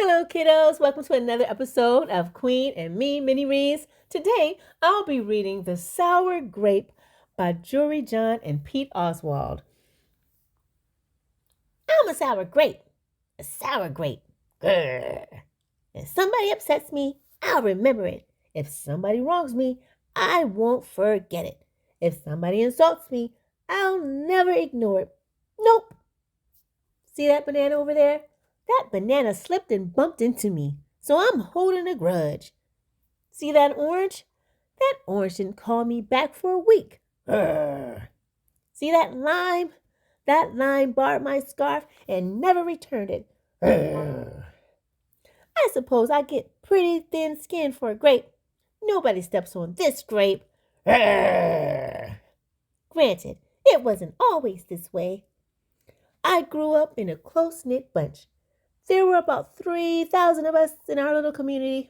Hello, kiddos. Welcome to another episode of Queen and Me MiniReads. Today, I'll be reading The Sour Grape by Jury John and Pete Oswald. I'm a sour grape. A sour grape. Grr. If somebody upsets me, I'll remember it. If somebody wrongs me, I won't forget it. If somebody insults me, I'll never ignore it. Nope. See that banana over there? That banana slipped and bumped into me, so I'm holding a grudge. See that orange? That orange didn't call me back for a week. Urgh. See that lime? That lime borrowed my scarf and never returned it. Urgh. I suppose I get pretty thin skin for a grape. Nobody steps on this grape. Urgh. Granted, it wasn't always this way. I grew up in a close-knit bunch. There were about 3,000 of us in our little community.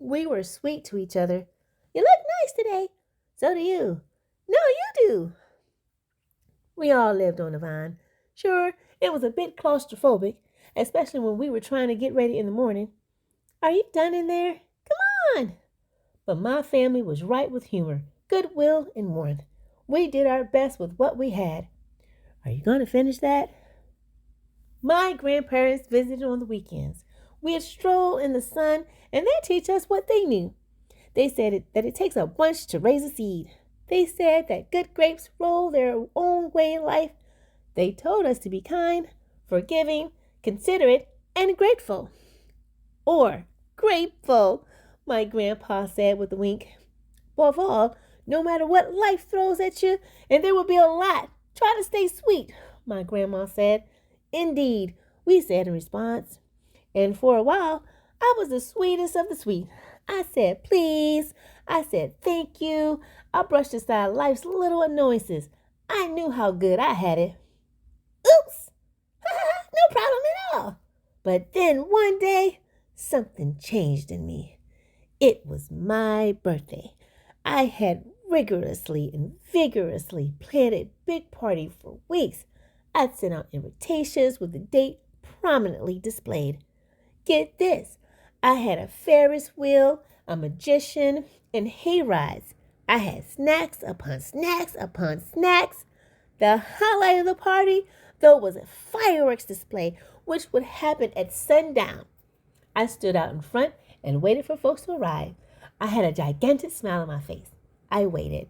We were sweet to each other. You look nice today. So do you. No, you do. We all lived on the vine. Sure, it was a bit claustrophobic, especially when we were trying to get ready in the morning. Are you done in there? Come on. But my family was right with humor, goodwill, and warmth. We did our best with what we had. Are you going to finish that? My grandparents visited on the weekends. We'd stroll in the sun, and they'd teach us what they knew. They said that it takes a bunch to raise a seed. They said that good grapes roll their own way in life. They told us to be kind, forgiving, considerate, and grateful. Or grateful, my grandpa said with a wink. Above all, no matter what life throws at you, and there will be a lot, try to stay sweet, my grandma said. Indeed, we said in response. And for a while, I was the sweetest of the sweet. I said please. I said thank you. I brushed aside life's little annoyances. I knew how good I had it. Oops! No problem at all. But then one day, something changed in me. It was my birthday. I had rigorously and vigorously planned a big party for weeks. I'd sent out invitations with the date prominently displayed. Get this, I had a Ferris wheel, a magician, and hay rides. I had snacks upon snacks upon snacks. The highlight of the party, though, was a fireworks display, which would happen at sundown. I stood out in front and waited for folks to arrive. I had a gigantic smile on my face. I waited.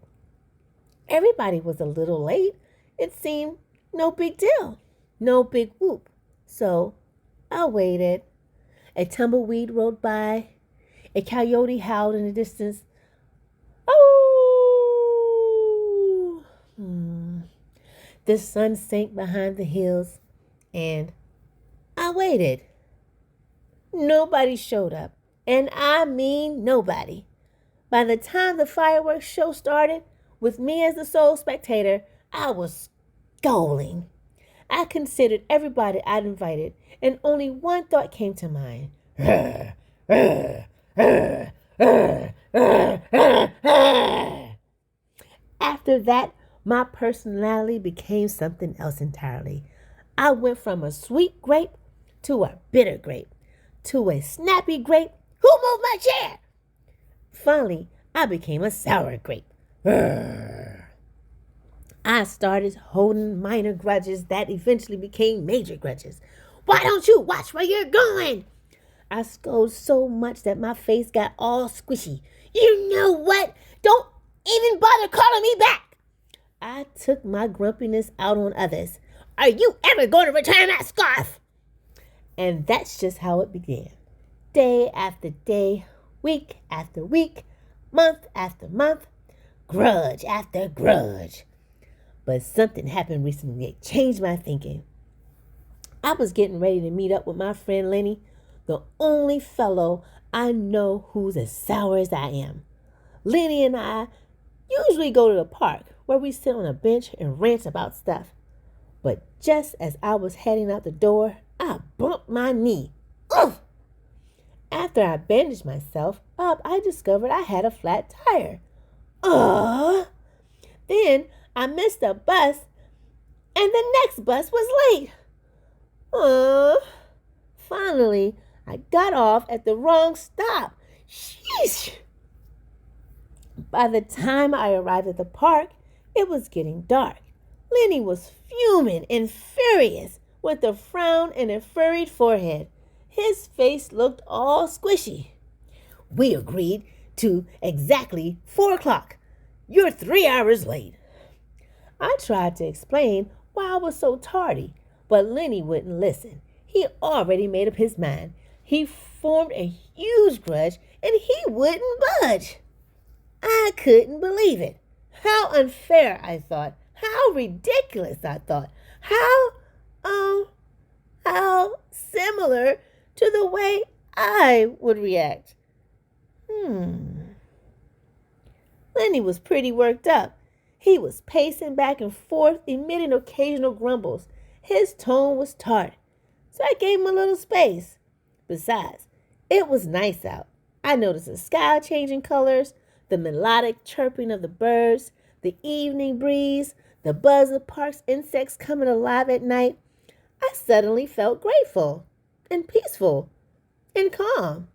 Everybody was a little late. It seemed no big deal, no big whoop. So I waited. A tumbleweed rode by. A coyote howled in the distance. Oh! The sun sank behind the hills, and I waited. Nobody showed up, and I mean nobody. By the time the fireworks show started, with me as the sole spectator, I was scowling. I considered everybody I'd invited, and only one thought came to mind. After that, my personality became something else entirely. I went from a sweet grape to a bitter grape to a snappy grape. Who moved my chair? Finally, I became a sour grape. I started holding minor grudges that eventually became major grudges. Why don't you watch where you're going? I scolded so much that my face got all squishy. You know what? Don't even bother calling me back. I took my grumpiness out on others. Are you ever going to return that scarf? And that's just how it began. Day after day, week after week, month after month, grudge after grudge. But something happened recently that changed my thinking. I was getting ready to meet up with my friend Lenny, the only fellow I know who's as sour as I am. Lenny and I usually go to the park where we sit on a bench and rant about stuff. But just as I was heading out the door, I bumped my knee. Ugh! After I bandaged myself up, I discovered I had a flat tire. Then I missed a bus, and the next bus was late. Finally, I got off at the wrong stop. Sheesh! By the time I arrived at the park, it was getting dark. Lenny was fuming and furious, with a frown and a furrowed forehead. His face looked all squishy. We agreed to exactly 4 o'clock. You're 3 hours late. I tried to explain why I was so tardy, but Lenny wouldn't listen. He already made up his mind. He formed a huge grudge, and he wouldn't budge. I couldn't believe it. How unfair, I thought. How ridiculous, I thought. How similar to the way I would react. Lenny was pretty worked up. He was pacing back and forth, emitting occasional grumbles. His tone was tart, so I gave him a little space. Besides, it was nice out. I noticed the sky changing colors, the melodic chirping of the birds, the evening breeze, the buzz of park's insects coming alive at night. I suddenly felt grateful and peaceful and calm.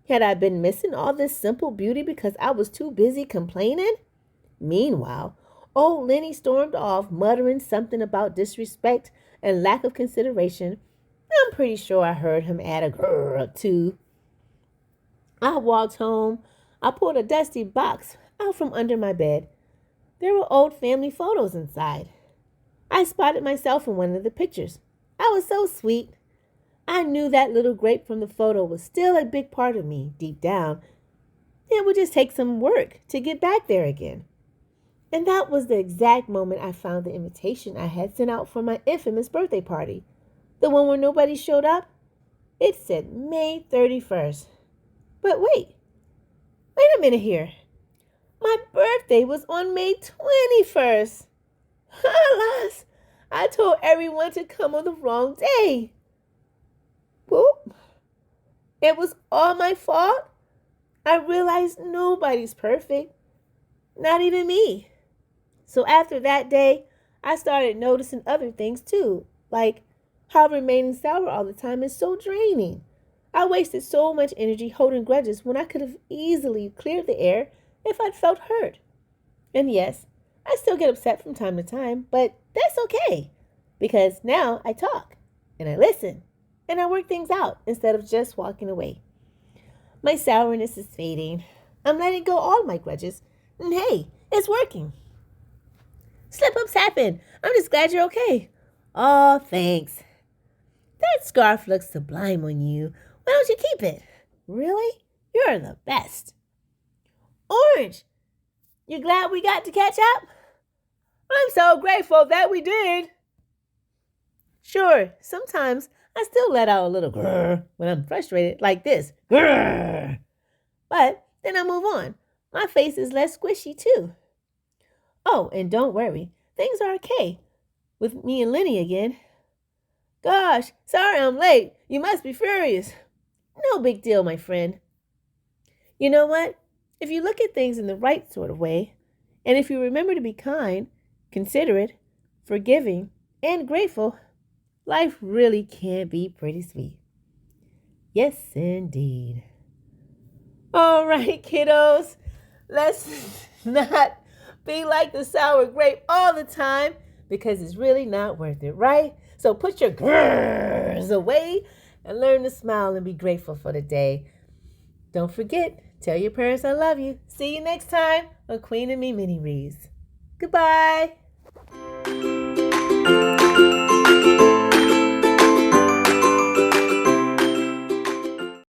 Had I been missing all this simple beauty because I was too busy complaining? Meanwhile, old Lenny stormed off, muttering something about disrespect and lack of consideration. I'm pretty sure I heard him add a grrr or two. I walked home. I pulled a dusty box out from under my bed. There were old family photos inside. I spotted myself in one of the pictures. I was so sweet. I knew that little grape from the photo was still a big part of me deep down. It would just take some work to get back there again. And that was the exact moment I found the invitation I had sent out for my infamous birthday party. The one where nobody showed up. It said May 31st. But wait a minute here. My birthday was on May 21st. Alas, I told everyone to come on the wrong day. Whoop. It was all my fault. I realized nobody's perfect, not even me. So after that day, I started noticing other things too, like how remaining sour all the time is so draining. I wasted so much energy holding grudges when I could have easily cleared the air if I'd felt hurt. And yes, I still get upset from time to time, but that's okay, because now I talk and I listen and I work things out instead of just walking away. My sourness is fading. I'm letting go all my grudges, and hey, it's working. Slip-ups happen. I'm just glad you're okay. Oh, thanks. That scarf looks sublime on you. Why don't you keep it? Really? You're the best. Orange, you glad we got to catch up? I'm so grateful that we did. Sure, sometimes I still let out a little grrr when I'm frustrated, like this. Grrr. But then I move on. My face is less squishy too. Oh, and don't worry. Things are okay with me and Lenny again. Gosh, sorry I'm late. You must be furious. No big deal, my friend. You know what? If you look at things in the right sort of way, and if you remember to be kind, considerate, forgiving, and grateful, life really can be pretty sweet. Yes, indeed. All right, kiddos. Let's not be like the sour grape all the time, because it's really not worth it, right? So put your grrrs away and learn to smile and be grateful for the day. Don't forget, tell your parents I love you. See you next time on Queen and Me MiniReads. Goodbye.